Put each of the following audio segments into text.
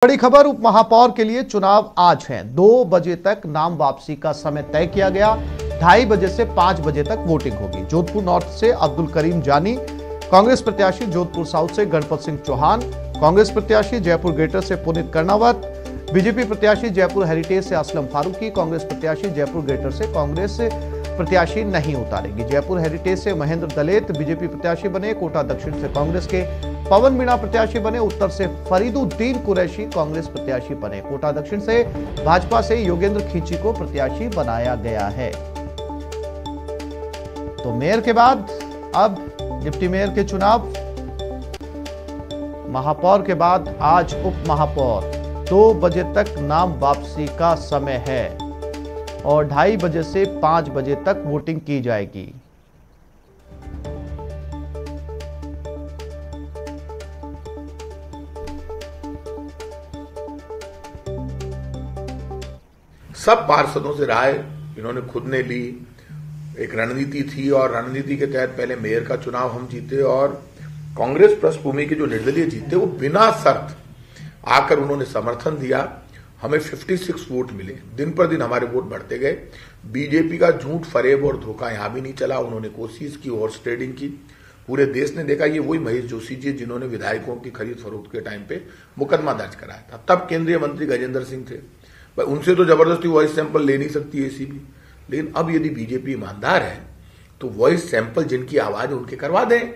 बड़ी खबर, उप महापौर के लिए चुनाव आज है। 2 बजे तक नाम वापसी का समय तय किया गया। 2:30 बजे से 5 बजे तक वोटिंग होगी। जोधपुर नॉर्थ से अब्दुल करीम जानी, कांग्रेस प्रत्याशी जोधपुर साउथ से गणपत सिंह चौहान, कांग्रेस प्रत्याशी जयपुर ग्रेटर से पुनीत कर्णावत, बीजेपी प्रत्याशी जयपुर हेरिटेज से असलम फारूकी, कांग्रेस प्रत्याशी जयपुर ग्रेटर से कांग्रेस प्रत्याशी नहीं उतारेगी। जयपुर हेरिटेज से महेंद्र दलेत बीजेपी प्रत्याशी बने, कोटा दक्षिण से कांग्रेस के पवन मीणा प्रत्याशी बने, उत्तर से फरीदुद्दीन कुरैशी कांग्रेस प्रत्याशी बने, कोटा दक्षिण से भाजपा से योगेंद्र खींची को प्रत्याशी बनाया गया है। तो मेयर के बाद अब डिप्टी मेयर के चुनाव, महापौर के बाद आज उप महापौर। 2 बजे तक नाम वापसी का समय है और 2:30 बजे से 5 बजे तक वोटिंग की जाएगी। सब पार्षदों से राय इन्होंने खुद ने ली। एक रणनीति थी और रणनीति के तहत पहले मेयर का चुनाव हम जीते और कांग्रेस पृष्ठभूमि के जो निर्दलीय जीते वो बिना शर्त आकर उन्होंने समर्थन दिया। हमें 56 वोट मिले। दिन पर दिन हमारे वोट बढ़ते गए। बीजेपी का झूठ, फरेब और धोखा यहां भी नहीं चला। उन्होंने कोशिश की, हॉर्स ट्रेडिंग की। पूरे देश ने देखा। ये वही महेश जोशी जी जिन्होंने विधायकों की खरीद फरोख्त के टाइम पे मुकदमा दर्ज कराया था। तब केंद्रीय मंत्री गजेंद्र सिंह थे। उनसे तो जबरदस्ती वॉइस सैंपल ले नहीं सकती एसीबी। लेकिन अब यदि बीजेपी ईमानदार है तो वॉइस सैंपल जिनकी आवाज उनके करवा दें,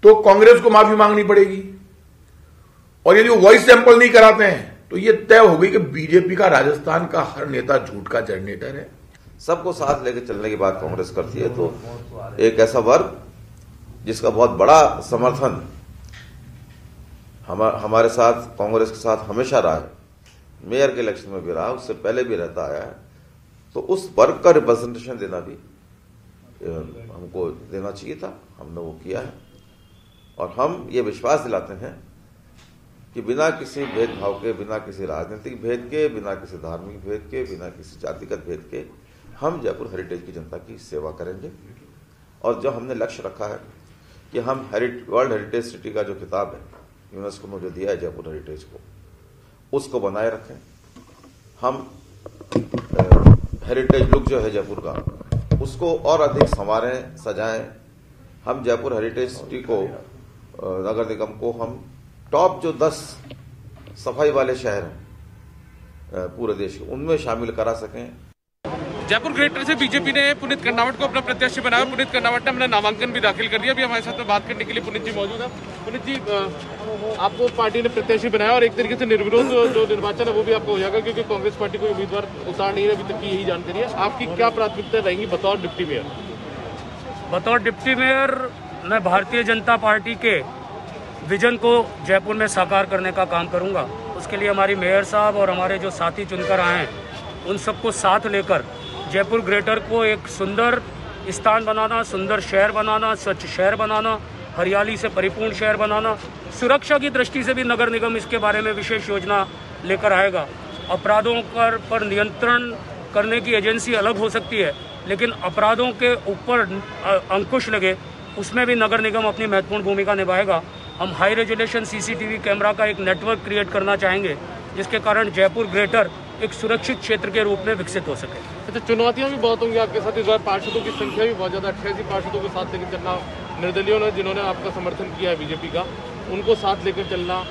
तो कांग्रेस को माफी मांगनी पड़ेगी। और यदि वो वॉइस सैंपल नहीं कराते हैं तो ये तय हो गई कि बीजेपी का राजस्थान का हर नेता झूठ का जनरेटर है। सबको साथ लेकर चलने की बात कांग्रेस करती है, तो एक ऐसा वर्ग जिसका बहुत बड़ा समर्थन हमारे साथ, कांग्रेस के साथ हमेशा रहा है, मेयर के इलेक्शन में भी रहा, उससे पहले भी रहता आया है, तो उस वर्ग का रिप्रेजेंटेशन देना भी हमको देना चाहिए था। हमने वो किया है और हम ये विश्वास दिलाते हैं कि बिना किसी भेदभाव के, बिना किसी राजनीतिक भेद के, बिना किसी धार्मिक भेद के, बिना किसी जातिगत भेद के हम जयपुर हेरिटेज की जनता की सेवा करेंगे। और जो हमने लक्ष्य रखा है कि हम वर्ल्ड हेरिटेज सिटी का जो खिताब है यूनेस्को ने जो दिया है जयपुर हेरिटेज को, उसको बनाए रखें। हम हेरिटेज लुक जो है जयपुर का, उसको और अधिक संवारें, सजाएं। हम जयपुर हेरिटेज सिटी को, नगर निगम को हम टॉप जो 10 सफाई वाले शहर हैं पूरे देश के, उनमें शामिल करा सकें। जयपुर ग्रेटर से बीजेपी ने पुनीत कर्णावत को अपना प्रत्याशी बनाया। पुनीत कर्णावत ने अपना नामांकन भी दाखिल कर दिया। अभी हमारे साथ में बात करने के लिए पुनीत जी मौजूद है। पुनीत जी, आपको पार्टी ने प्रत्याशी बनाया और एक तरीके से निर्विरोध जो निर्वाचन है वो भी आपको हो जाएगा, क्योंकि कांग्रेस पार्टी कोई उम्मीदवार उतार नहीं है अभी तक की, यही जानकारी है। आपकी क्या प्राथमिकता रहेंगी बतौर डिप्टी मेयर? बतौर डिप्टी मेयर मैं भारतीय जनता पार्टी के विजन को जयपुर में साकार करने का काम करूंगा। उसके लिए हमारी मेयर साहब और हमारे जो साथी चुनकर आए हैं उन सबको साथ लेकर जयपुर ग्रेटर को एक सुंदर स्थान बनाना, सुंदर शहर बनाना, स्वच्छ शहर बनाना, हरियाली से परिपूर्ण शहर बनाना, सुरक्षा की दृष्टि से भी नगर निगम इसके बारे में विशेष योजना लेकर आएगा। अपराधों पर नियंत्रण करने की एजेंसी अलग हो सकती है, लेकिन अपराधों के ऊपर अंकुश लगे उसमें भी नगर निगम अपनी महत्वपूर्ण भूमिका निभाएगा। हम हाई रेजोल्यूशन सीसीटीवी कैमरा का एक नेटवर्क क्रिएट करना चाहेंगे, जिसके कारण जयपुर ग्रेटर एक सुरक्षित क्षेत्र के रूप में विकसित हो सके। अच्छा, चुनौतियां भी बहुत होंगी आपके साथ। इस बार पार्षदों की संख्या भी बहुत ज़्यादा, 88 पार्षदों के साथ लेकर चलना, निर्दलीयों ने जिन्होंने आपका समर्थन किया है बीजेपी का, उनको साथ लेकर चलना।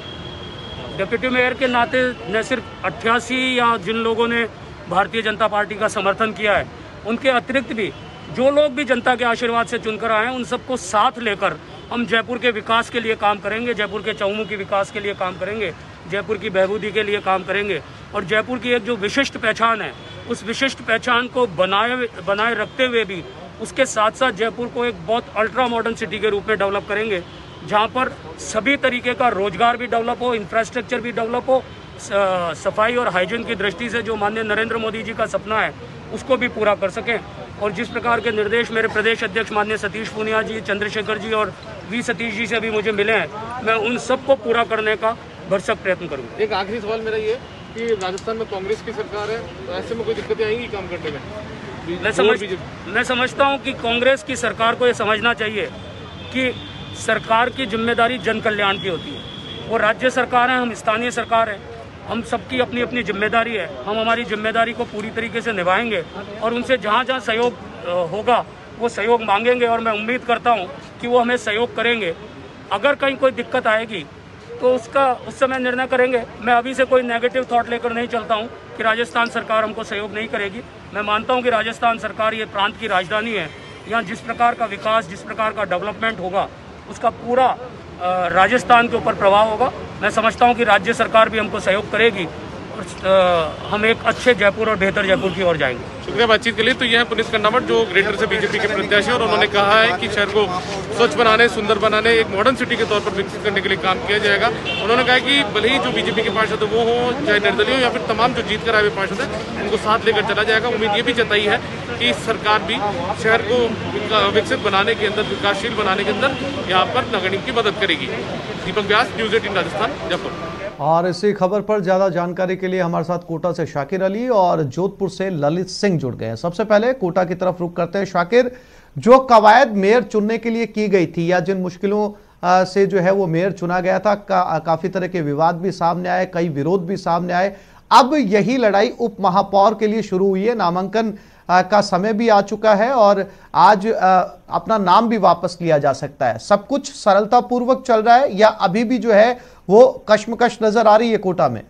डिप्टी मेयर के नाते न सिर्फ 88 या जिन लोगों ने भारतीय जनता पार्टी का समर्थन किया है, उनके अतिरिक्त भी जो लोग भी जनता के आशीर्वाद से चुनकर आए हैं, उन सबको साथ लेकर हम जयपुर के विकास के लिए काम करेंगे, जयपुर के चौमुखी विकास के लिए काम करेंगे, जयपुर की बहबूदी के लिए काम करेंगे। और जयपुर की एक जो विशिष्ट पहचान है, उस विशिष्ट पहचान को बनाए रखते हुए भी उसके साथ साथ जयपुर को एक बहुत अल्ट्रा मॉडर्न सिटी के रूप में डेवलप करेंगे, जहां पर सभी तरीके का रोजगार भी डेवलप हो, इंफ्रास्ट्रक्चर भी डेवलप हो, सफाई और हाइजीन की दृष्टि से जो माननीय नरेंद्र मोदी जी का सपना है उसको भी पूरा कर सकें। और जिस प्रकार के निर्देश मेरे प्रदेश अध्यक्ष माननीय सतीश पूनिया जी, चंद्रशेखर जी और वी सतीश जी से भी मुझे मिले हैं, मैं उन सबको पूरा करने का भरसक प्रयत्न करूँगा। एक आखिरी सवाल मेरा ये कि राजस्थान में कांग्रेस की सरकार है, तो ऐसे में कोई दिक्कतें आएंगी काम करने में? मैं समझता हूँ कि कांग्रेस की सरकार को ये समझना चाहिए कि सरकार की जिम्मेदारी जन कल्याण की होती है। वो राज्य सरकार है, हम स्थानीय सरकार है, हम सबकी अपनी अपनी जिम्मेदारी है। हम हमारी जिम्मेदारी को पूरी तरीके से निभाएंगे और उनसे जहाँ जहाँ सहयोग होगा वो सहयोग मांगेंगे और मैं उम्मीद करता हूँ कि वो हमें सहयोग करेंगे। अगर कहीं कोई दिक्कत आएगी तो उसका उस समय निर्णय करेंगे। मैं अभी से कोई नेगेटिव थॉट लेकर नहीं चलता हूँ कि राजस्थान सरकार हमको सहयोग नहीं करेगी। मैं मानता हूँ कि राजस्थान सरकार ये प्रांत की राजधानी है, यहाँ जिस प्रकार का विकास, जिस प्रकार का डेवलपमेंट होगा उसका पूरा राजस्थान के ऊपर प्रभाव होगा। मैं समझता हूँ कि राज्य सरकार भी हमको सहयोग करेगी और हम एक अच्छे जयपुर और बेहतर जयपुर की ओर जाएंगे। शुक्रिया बातचीत के लिए। तो यह है पुनीत कर्नावट जो ग्रेटर से बीजेपी के प्रत्याशी, और उन्होंने कहा है कि शहर को स्वच्छ बनाने, सुंदर बनाने, एक मॉडर्न सिटी के तौर पर विकसित करने के लिए काम किया जाएगा। उन्होंने कहा कि भले ही जो बीजेपी के पार्षद वो हो, चाहे निर्दलीय हो या फिर तमाम जो जीत कर आए हुए पार्षद हैं, उनको साथ लेकर चला जाएगा। उम्मीद ये भी जताई है कि सरकार भी शहर को विकसित बनाने के अंदर, विकासशील बनाने के अंदर यहाँ पर नगर की मदद करेगी। दीपक व्यास, न्यूज़ 18 राजस्थान, जयपुर। और इसी खबर पर ज्यादा जानकारी के लिए हमारे साथ कोटा से शाकिर अली और जोधपुर से ललित सिंह जुड़ गए हैं। सबसे पहले कोटा की तरफ रुख करते हैं। शाकिर, जो कवायद मेयर चुनने के लिए की गई थी या जिन मुश्किलों से जो है वो मेयर चुना गया था, काफी तरह के विवाद भी सामने आए, कई विरोध भी सामने आए। अब यही लड़ाई उप महापौर के लिए शुरू हुई है। नामांकन का समय भी आ चुका है और आज अपना नाम भी वापस लिया जा सकता है। सब कुछ सरलता पूर्वक चल रहा है या अभी भी जो है वो कश्मकश नजर आ रही है कोटा में?